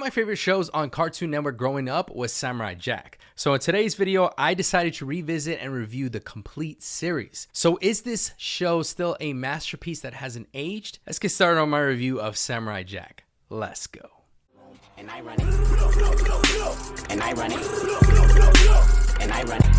my favorite shows on Cartoon Network growing up was Samurai Jack. So in today's video, I decided to revisit and review the complete series. So is this show still a masterpiece that hasn't aged? Let's get started on my review of Samurai Jack. Let's go. And I run it. And I run it. And I run it.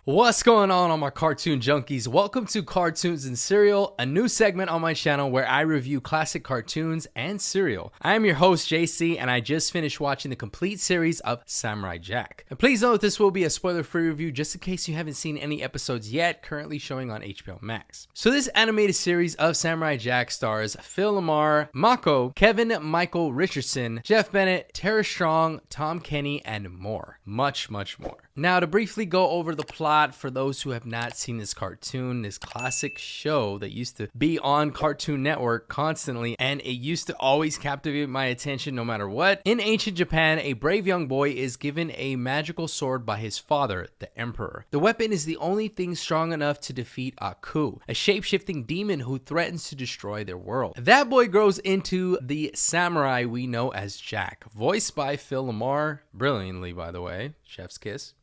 What's going on my cartoon junkies? Welcome to Cartoons and Cereal, a new segment on my channel where I review classic cartoons and cereal. I am your host Jacey, and I just finished watching the complete series of Samurai Jack. And please note this will be a spoiler-free review just in case you haven't seen any episodes yet, currently showing on HBO Max. So this animated series of Samurai Jack stars Phil Lamar, Mako, Kevin Michael Richardson, Jeff Bennett, Tara Strong, Tom Kenny, and more. Much more. Now, to briefly go over the plot for those who have not seen this cartoon, this classic show that used to be on Cartoon Network constantly, and it used to always captivate my attention no matter what. In ancient Japan, a brave young boy is given a magical sword by his father, the Emperor. The weapon is the only thing strong enough to defeat Aku, a shape-shifting demon who threatens to destroy their world. That boy grows into the samurai we know as Jack, voiced by Phil Lamar, brilliantly by the way, chef's kiss.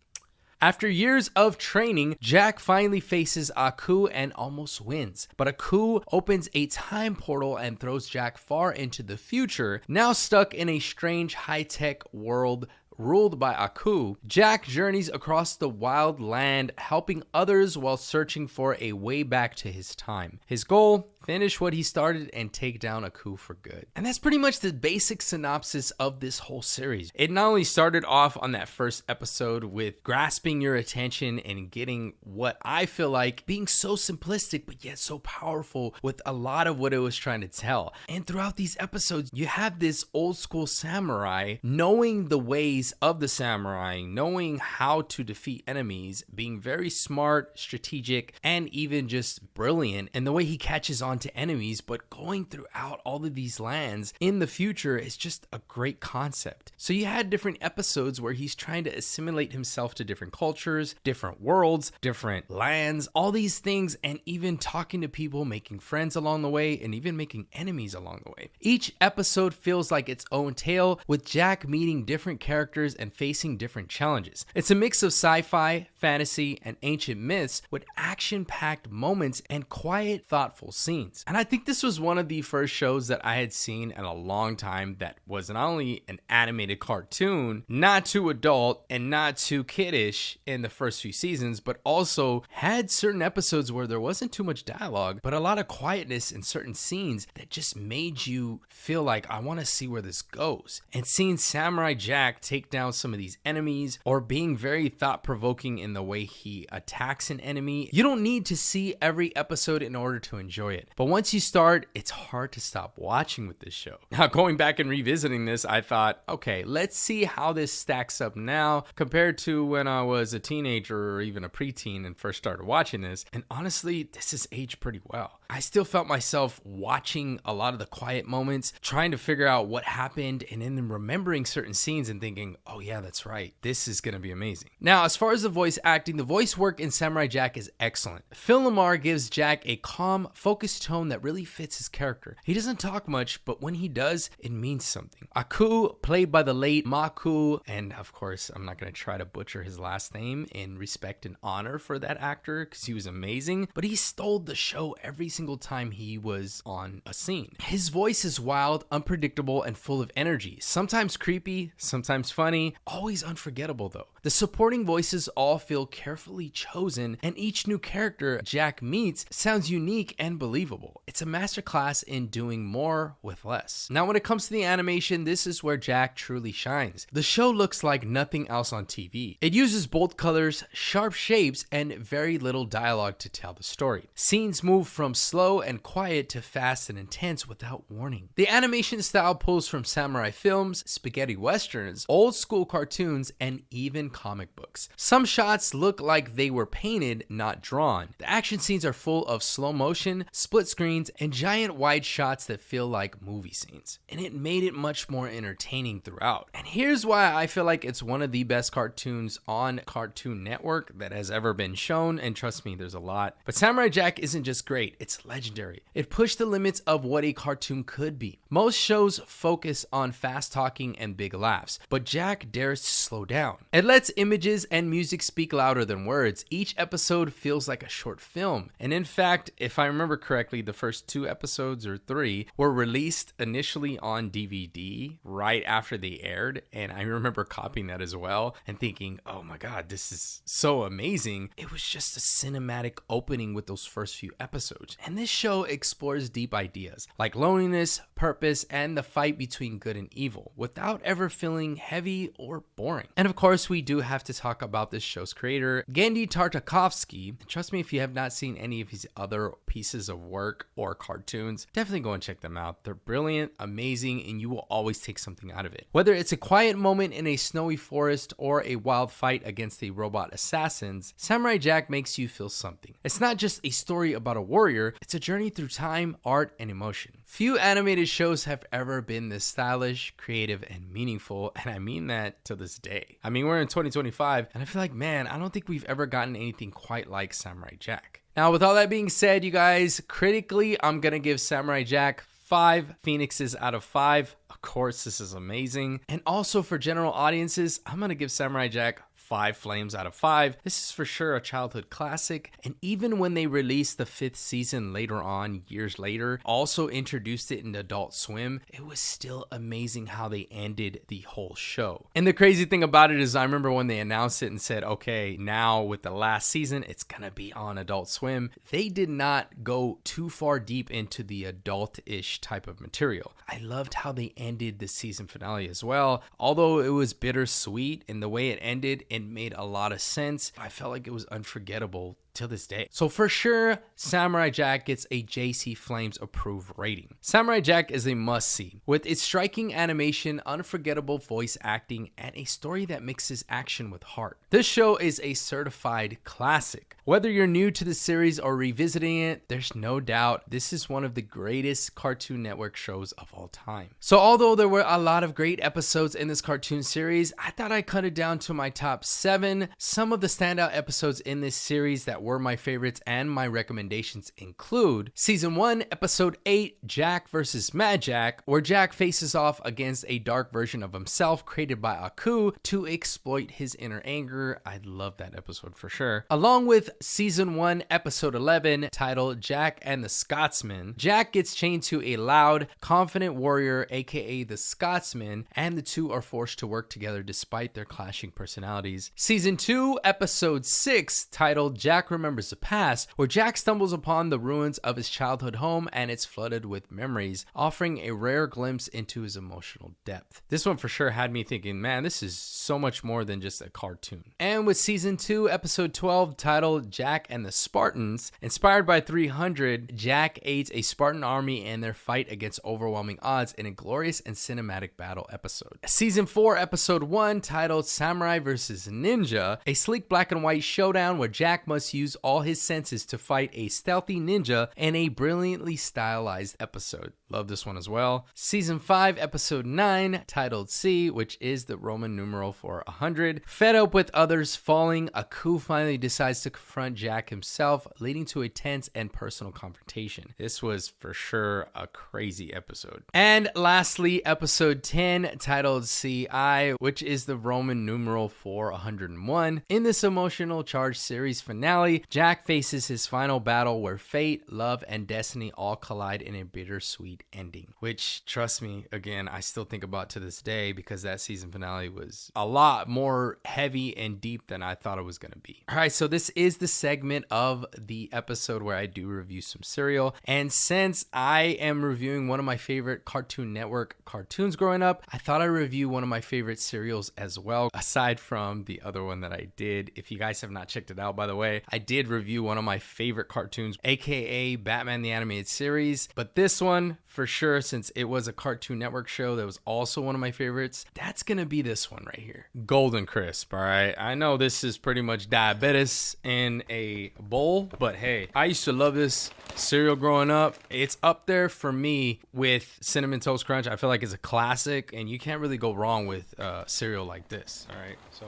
After years of training, Jack finally faces Aku and almost wins. But Aku opens a time portal and throws Jack far into the future. Now stuck in a strange high-tech world ruled by Aku, Jack journeys across the wild land, helping others while searching for a way back to his time. His goal? Finish what he started and take down Aku for good. And that's pretty much the basic synopsis of this whole series. It not only started off on that first episode with grasping your attention and getting what I feel like being so simplistic but yet so powerful with a lot of what it was trying to tell. And throughout these episodes, you have this old school samurai knowing the ways of the samurai, knowing how to defeat enemies, being very smart, strategic, and even just brilliant in the way he catches on to enemies, but going throughout all of these lands in the future is just a great concept. So you had different episodes where he's trying to assimilate himself to different cultures, different worlds, different lands, all these things, and even talking to people, making friends along the way, and even making enemies along the way. Each episode feels like its own tale, with Jack meeting different characters and facing different challenges. It's a mix of sci-fi, fantasy, and ancient myths with action-packed moments and quiet, thoughtful scenes. And I think this was one of the first shows that I had seen in a long time that was not only an animated cartoon, not too adult and not too kiddish in the first few seasons, but also had certain episodes where there wasn't too much dialogue, but a lot of quietness in certain scenes that just made you feel like, I want to see where this goes. And seeing Samurai Jack take down some of these enemies, or being very thought-provoking in the way he attacks an enemy, you don't need to see every episode in order to enjoy it. But once you start, it's hard to stop watching with this show. Now, going back and revisiting this, I thought, okay, let's see how this stacks up now compared to when I was a teenager or even a preteen and first started watching this. And honestly, this has aged pretty well. I still felt myself watching a lot of the quiet moments, trying to figure out what happened, and then remembering certain scenes and thinking, oh yeah, that's right, this is gonna be amazing. Now, as far as the voice acting, the voice work in Samurai Jack is excellent. Phil Lamar gives Jack a calm, focused tone that really fits his character. He doesn't talk much, but when he does, it means something. Aku, played by the late Mako, and of course, I'm not gonna try to butcher his last name in respect and honor for that actor because he was amazing, but he stole the show every single time he was on a scene. His voice is wild, unpredictable, and full of energy. Sometimes creepy, sometimes funny, always unforgettable though. The supporting voices all feel carefully chosen, and each new character Jack meets sounds unique and believable. It's a masterclass in doing more with less. Now, when it comes to the animation, this is where Jack truly shines. The show looks like nothing else on TV. It uses bold colors, sharp shapes, and very little dialogue to tell the story. Scenes move from slow and quiet to fast and intense without warning. The animation style pulls from samurai films, spaghetti westerns, old school cartoons, and even comic books. Some shots look like they were painted, not drawn. The action scenes are full of slow motion, split screens, and giant wide shots that feel like movie scenes. And it made it much more entertaining throughout. And here's why I feel like it's one of the best cartoons on Cartoon Network that has ever been shown. And trust me, there's a lot. But Samurai Jack isn't just great, it's it's legendary. It pushed the limits of what a cartoon could be. Most shows focus on fast talking and big laughs, but Jack dares to slow down. It lets images and music speak louder than words. Each episode feels like a short film. And in fact, if I remember correctly, the first 2 episodes or 3 were released initially on DVD right after they aired. And I remember copying that as well and thinking, oh my God, this is so amazing. It was just a cinematic opening with those first few episodes. And this show explores deep ideas like loneliness, purpose, and the fight between good and evil without ever feeling heavy or boring. And of course, we do have to talk about this show's creator, Genndy Tartakovsky. Trust me, if you have not seen any of his other pieces of work or cartoons, definitely go and check them out. They're brilliant, amazing, and you will always take something out of it. Whether it's a quiet moment in a snowy forest or a wild fight against the robot assassins, Samurai Jack makes you feel something. It's not just a story about a warrior, it's a journey through time, art, and emotion. Few animated shows have ever been this stylish, creative, and meaningful, and I mean that to this day. I mean, we're in 2025, and I feel like, man, I don't think we've ever gotten anything quite like Samurai Jack. Now, with all that being said, you guys, critically, I'm gonna give Samurai Jack 5 Phoenixes out of 5. Of course, this is amazing. And also for general audiences, I'm gonna give Samurai Jack 5 flames out of 5. This is for sure a childhood classic, and even when they released the 5th season later on, years later, also introduced it in Adult Swim, it was still amazing how they ended the whole show. And the crazy thing about it is I remember when they announced it and said, okay, now with the last season, it's gonna be on Adult Swim. They did not go too far deep into the adult-ish type of material. I loved how they ended the season finale as well. Although it was bittersweet in the way it ended, it made a lot of sense. I felt like it was unforgettable till this day. So for sure, Samurai Jack gets a Jacey Flames approved rating. Samurai Jack is a must-see. With its striking animation, unforgettable voice acting, and a story that mixes action with heart. This show is a certified classic. Whether you're new to the series or revisiting it, there's no doubt this is one of the greatest Cartoon Network shows of all time. So although there were a lot of great episodes in this cartoon series, I thought I'd cut it down to my top 7. Some of the standout episodes in this series that were my favorites and my recommendations include Season 1, Episode 8, Jack vs. Mad Jack, where Jack faces off against a dark version of himself created by Aku to exploit his inner anger. I love that episode for sure. Along with Season 1, Episode 11, titled Jack and the Scotsman. Jack gets chained to a loud, confident warrior, aka the Scotsman, and the two are forced to work together despite their clashing personalities. Season 2, Episode 6, titled Jack Remembers the Past, where Jack stumbles upon the ruins of his childhood home and it's flooded with memories, offering a rare glimpse into his emotional depth. This one for sure had me thinking, man, this is so much more than just a cartoon. And with Season 2, Episode 12, titled Jack and the Spartans, inspired by 300, Jack aids a Spartan army in their fight against overwhelming odds in a glorious and cinematic battle episode. Season 4, Episode 1, titled Samurai vs. Ninja, a sleek black and white showdown where Jack must use all his senses to fight a stealthy ninja in a brilliantly stylized episode. Love this one as well. Season 5, Episode 9, titled C, which is the Roman numeral for 100. Fed up with others falling, Aku finally decides to confront Jack himself, leading to a tense and personal confrontation. This was for sure a crazy episode. And lastly, Episode 10, titled CI, which is the Roman numeral for 101. In this emotional charged series finale, Jack faces his final battle where fate, love, and destiny all collide in a bittersweet ending, which, trust me, again, I still think about to this day because that season finale was a lot more heavy and deep than I thought it was going to be. All right, so this is the segment of the episode where I do review some cereal, and since I am reviewing one of my favorite Cartoon Network cartoons growing up, I thought I'd review one of my favorite cereals as well, aside from the other one that I did. If you guys have not checked it out, by the way, I did review one of my favorite cartoons, aka Batman the Animated Series, but this one, for sure, since it was a Cartoon Network show that was also one of my favorites, that's gonna be this one right here. Golden Crisp, all right? I know this is pretty much diabetes in a bowl, but hey, I used to love this cereal growing up. It's up there for me with Cinnamon Toast Crunch. I feel like it's a classic, and you can't really go wrong with cereal like this, all right? So,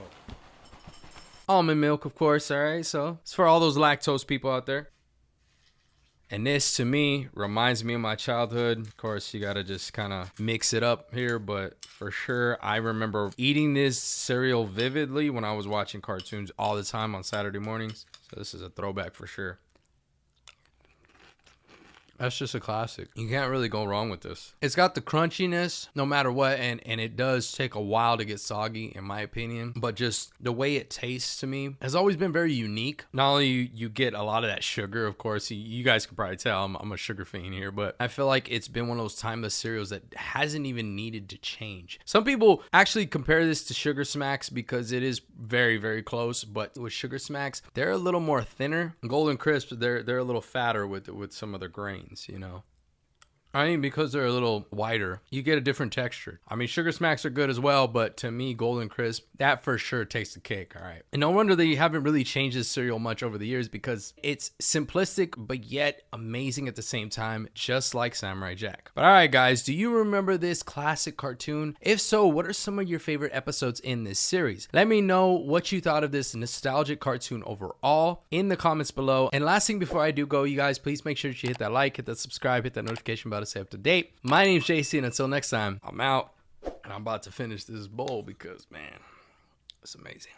almond milk, of course, all right? So, it's for all those lactose people out there. And this, to me, reminds me of my childhood. Of course, you gotta just kind of mix it up here, but for sure, I remember eating this cereal vividly when I was watching cartoons all the time on Saturday mornings. So this is a throwback for sure. That's just a classic. You can't really go wrong with this. It's got the crunchiness no matter what, and it does take a while to get soggy in my opinion, but just the way it tastes to me has always been very unique. Not only you get a lot of that sugar, of course, you guys can probably tell I'm a sugar fiend here, but I feel like it's been one of those timeless cereals that hasn't even needed to change. Some people actually compare this to Sugar Smacks because it is very, very close, but with Sugar Smacks, they're a little more thinner. Golden Crisp, they're a little fatter with some of the grains. You know, I mean, because they're a little whiter, you get a different texture. I mean, Sugar Smacks are good as well, but to me, Golden Crisp, that for sure takes the cake. All right. And no wonder they haven't really changed this cereal much over the years because it's simplistic, but yet amazing at the same time, just like Samurai Jack. But all right, guys, do you remember this classic cartoon? If so, what are some of your favorite episodes in this series? Let me know what you thought of this nostalgic cartoon overall in the comments below. And last thing before I do go, you guys, please make sure that you hit that like, hit that subscribe, hit that notification bell to stay up to date. My name's Jacey, and until next time, I'm out, and I'm about to finish this bowl because, man, it's amazing.